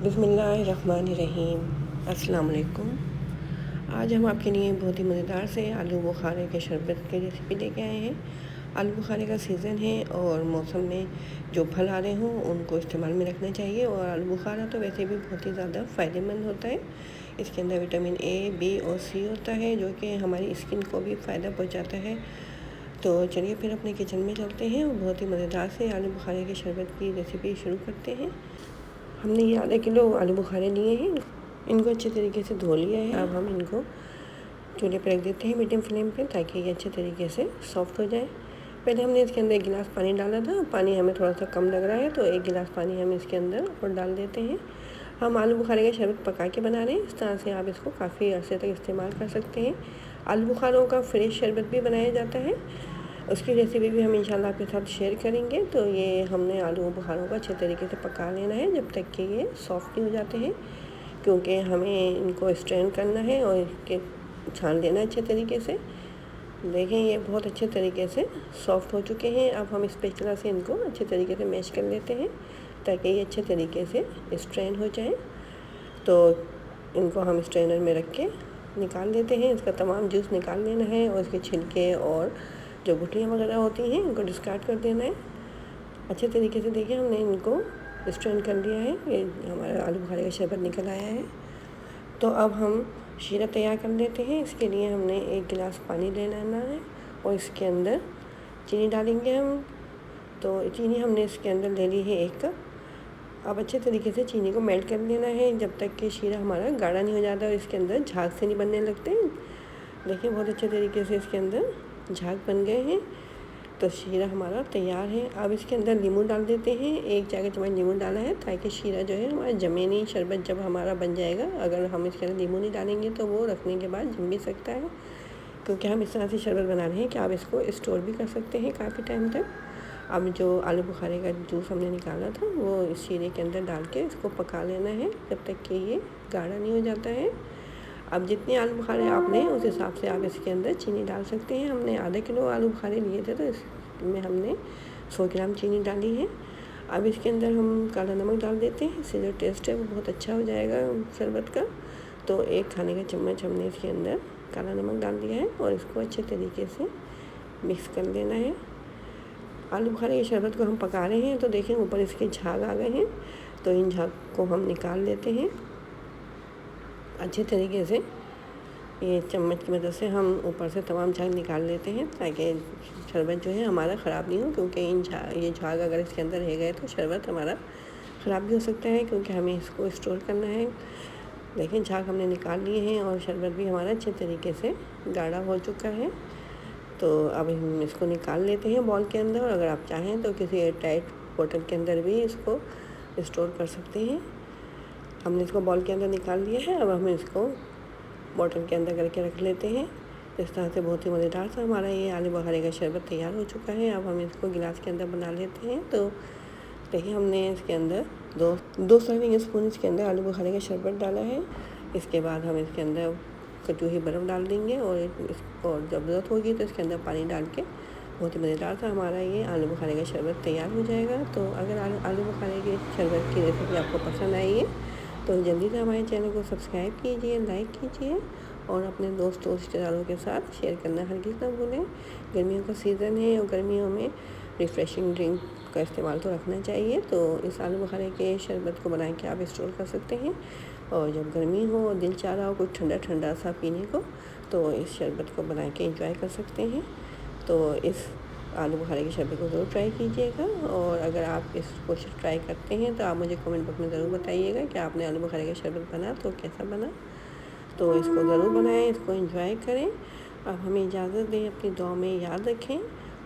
बिस्मिल्लाहिर्रहमानिर्रहीम। अस्सलाम वालेकुम। आज हम आपके लिए बहुत ही मज़ेदार से आलू बुखारे के शरबत की रेसिपी लेके आए हैं। आलू बुखारे का सीज़न है और मौसम में जो फल आ रहे हों उनको इस्तेमाल में रखना चाहिए। और आलू बुखारा तो वैसे भी बहुत ही ज़्यादा फ़ायदेमंद होता है। इसके अंदर विटामिन ए, बी और सी होता है जो कि हमारी स्किन को भी फ़ायदा पहुँचाता है। तो चलिए फिर अपने किचन में चलते हैं और बहुत ही मज़ेदार से आलू बुखारे के शरबत की रेसिपी शुरू करते हैं। हमने ये आधा किलो आलू बुखारे लिए हैं। इनको अच्छे तरीके से धो लिया है। अब हम इनको चूल्हे पर रख देते हैं मीडियम फ्लेम पे ताकि ये अच्छे तरीके से सॉफ्ट हो जाए। पहले हमने इसके अंदर 1 गिलास पानी डाला था। पानी हमें थोड़ा सा कम लग रहा है तो 1 गिलास पानी हम इसके अंदर और डाल देते हैं। हम आलू बुखारे का शरबत पका के बना रहे हैं। इस तरह से आप इसको काफ़ी अरसे तक इस्तेमाल कर सकते हैं। आलू बुखारों का फ्रेश शरबत भी बनाया जाता है, उसकी रेसिपी भी हम इंशाल्लाह आपके साथ शेयर करेंगे। तो ये हमने आलू बुखारों को अच्छे तरीके से पका लेना है जब तक कि ये सॉफ्ट नहीं हो जाते हैं, क्योंकि हमें इनको स्ट्रेन करना है और इसके छान लेना है अच्छे तरीके से। देखें ये बहुत अच्छे तरीके से सॉफ्ट हो चुके हैं। अब हम स्पैचुला से इनको अच्छे तरीके से मैश कर लेते हैं ताकि ये अच्छे तरीके से स्ट्रेन हो जाए। तो इनको हम स्ट्रेनर में रख के निकाल लेते हैं। इसका तमाम जूस निकाल लेना है और इसके छिलके और जो गुठलियाँ वगैरह होती हैं इनको डिस्कार्ड कर देना है अच्छे तरीके से। देखिए हमने इनको स्ट्रेन कर लिया है। ये हमारा आलू बुखारे का शरबत निकल आया है। तो अब हम शीरा तैयार कर लेते हैं। इसके लिए हमने 1 गिलास पानी ले लेना है और इसके अंदर चीनी डालेंगे हम। तो चीनी हमने इसके अंदर ले ली है 1 कप। अब अच्छे तरीके से चीनी को मेल्ट कर लेना है जब तक कि शीरा हमारा गाढ़ा नहीं हो जाता और इसके अंदर झाग से नहीं बनने लगते। देखिए बहुत अच्छे तरीके से इसके अंदर झाग बन गए हैं। तो शीरा हमारा तैयार है। अब इसके अंदर नींबू डाल देते हैं। 1 चाय का चम्मच नींबू डाला है ताकि शीरा जो है हमारा जमे नहीं। शरबत जब हमारा बन जाएगा, अगर हम इसके अंदर नींबू नहीं डालेंगे तो वो रखने के बाद जम भी सकता है, क्योंकि हम इस तरह से शरबत बना रहे हैं कि आप इसको स्टोर भी कर सकते हैं काफ़ी टाइम तक। अब जो आलू बुखारे का जूस हमने निकाला था वो इस शीरे के अंदर डाल के इसको पका लेना है जब तक कि ये गाढ़ा नहीं हो जाता है। अब जितने आलू बुखारे आप लें उस हिसाब से आप इसके अंदर चीनी डाल सकते हैं। हमने आधा किलो आलू बुखारे लिए थे तो इसमें हमने 100 ग्राम चीनी डाली है। अब इसके अंदर हम काला नमक डाल देते हैं। इससे जो टेस्ट है वो बहुत अच्छा हो जाएगा शरबत का। तो 1 खाने का चम्मच हमने इसके अंदर काला नमक डाल दिया है और इसको अच्छे तरीके से मिक्स कर लेना है। आलू बुखारे के शरबत को हम पका रहे हैं तो देखें ऊपर इसके झाग आ गए हैं। तो इन झाग को हम निकाल लेते हैं अच्छे तरीके से। ये चम्मच की मदद से हम ऊपर से तमाम झाग निकाल लेते हैं ताकि शरबत जो है हमारा ख़राब नहीं हो, क्योंकि ये झाग अगर इसके अंदर रह गए तो शरबत हमारा ख़राब भी हो सकता है, क्योंकि हमें इसको स्टोर करना है। देखें झाग हमने निकाल लिए हैं और शरबत भी हमारा अच्छे तरीके से गाढ़ा हो चुका है। तो अब हम इसको निकाल लेते हैं बॉल के अंदर, और अगर आप चाहें तो किसी एयर टाइट बोतल के अंदर भी इसको स्टोर कर सकते हैं। हमने इसको बॉल के अंदर निकाल लिया है। अब हम इसको बॉटल के अंदर करके रख लेते हैं। इस तरह से बहुत ही मज़ेदार सा हमारा ये आलू बुखारे का शरबत तैयार हो चुका है। अब हम इसको गिलास के अंदर बना लेते हैं। तो देखिए हमने इसके अंदर दो सर्विंग स्पून इसके अंदर आलू बुखारे का शरबत डाला है। इसके बाद हम इसके अंदर कटी हुई बर्फ़ डाल देंगे और जब ज़रूरत होगी तो इसके अंदर पानी डाल के बहुत ही मज़ेदार सा हमारा ये आलू बुखारे का शरबत तैयार हो जाएगा। तो अगर आलू बुखारे के शरबत की रेसिपी आपको पसंद आई है तो जल्दी से हमारे चैनल को सब्सक्राइब कीजिए, लाइक कीजिए और अपने दोस्तों रिश्तेदारों के साथ शेयर करना हरगिज़ ना भूलें। गर्मियों का सीज़न है और गर्मियों में रिफ़्रेशिंग ड्रिंक का इस्तेमाल तो रखना चाहिए। तो इस आलू बुखारे के शरबत को बना के आप स्टोर कर सकते हैं, और जब गर्मी हो और दिल चाह रहा हो कुछ ठंडा ठंडा सा पीने को तो इस शरबत को बना के एंजॉय कर सकते हैं। तो इस आलू बुखारे के शरबत को ज़रूर ट्राई कीजिएगा, और अगर आप इसको ट्राई करते हैं तो आप मुझे कमेंट बॉक्स में ज़रूर बताइएगा कि आपने आलू बुखारे का शरबत बना तो कैसा बना। तो इसको ज़रूर बनाएं, इसको एंजॉय करें। अब हमें इजाज़त दें, अपनी दुआ में याद रखें,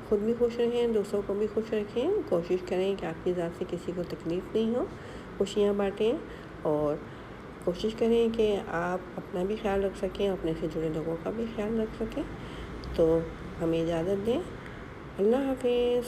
ख़ुद भी खुश रहें, दूसरों को भी खुश रखें। कोशिश करें कि आपकी ज़ात से किसी को तकलीफ़ नहीं हो, खुशियाँ बाँटें और कोशिश करें कि आप अपना भी ख्याल रख सकें, अपने से जुड़े लोगों का भी ख्याल रख सकें। तो हमें इजाज़त दें। अल्लाह हाफ़िज़।